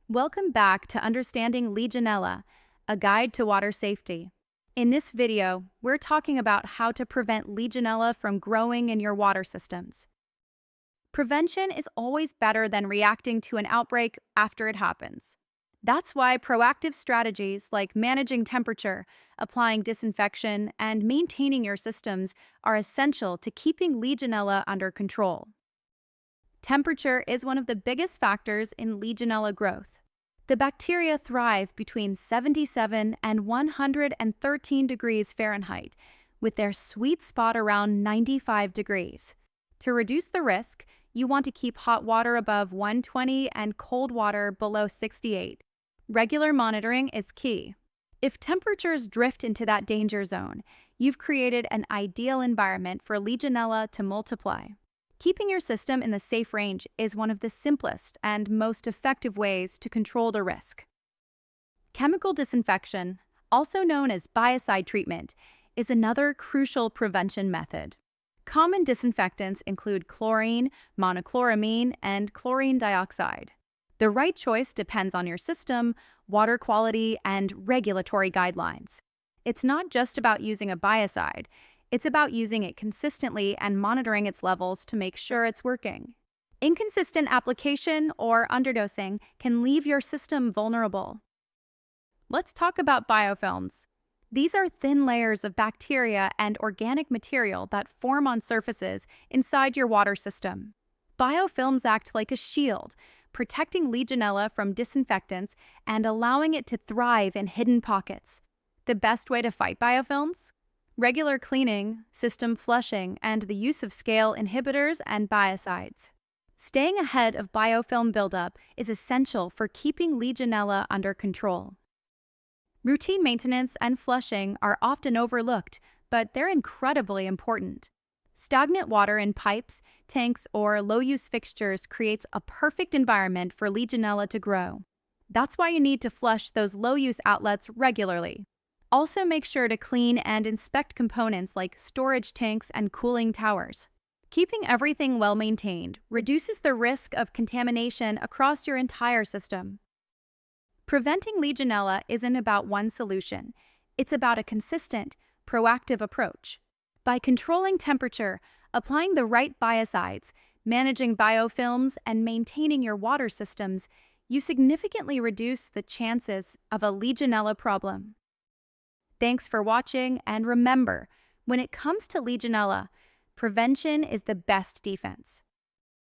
Welcome back to Understanding Legionella, a guide to water safety. In this video, we're talking about how to prevent Legionella from growing in your water systems. Prevention is always better than reacting to an outbreak after it happens. That's why proactive strategies like managing temperature, applying disinfection, and maintaining your systems are essential to keeping Legionella under control. Temperature is one of the biggest factors in Legionella growth. The bacteria thrive between 77 and 113 degrees Fahrenheit, with their sweet spot around 95 degrees. To reduce the risk, you want to keep hot water above 120 and cold water below 68. Regular monitoring is key. If temperatures drift into that danger zone, you've created an ideal environment for Legionella to multiply. Keeping your system in the safe range is one of the simplest and most effective ways to control the risk. Chemical disinfection, also known as biocide treatment, is another crucial prevention method. Common disinfectants include chlorine, monochloramine, and chlorine dioxide. The right choice depends on your system, water quality, and regulatory guidelines. It's not just about using a biocide. It's about using it consistently and monitoring its levels to make sure it's working. Inconsistent application or underdosing can leave your system vulnerable. Let's talk about biofilms. These are thin layers of bacteria and organic material that form on surfaces inside your water system. Biofilms act like a shield, protecting Legionella from disinfectants and allowing it to thrive in hidden pockets. The best way to fight biofilms? Regular cleaning, system flushing, and the use of scale inhibitors and biocides. Staying ahead of biofilm buildup is essential for keeping Legionella under control. Routine maintenance and flushing are often overlooked, but they're incredibly important. Stagnant water in pipes, tanks, or low-use fixtures creates a perfect environment for Legionella to grow. That's why you need to flush those low-use outlets regularly. Also, make sure to clean and inspect components like storage tanks and cooling towers. Keeping everything well maintained reduces the risk of contamination across your entire system. Preventing Legionella isn't about one solution. It's about a consistent, proactive approach. By controlling temperature, applying the right biocides, managing biofilms, and maintaining your water systems, you significantly reduce the chances of a Legionella problem. Thanks for watching, and remember, when it comes to Legionella, prevention is the best defense.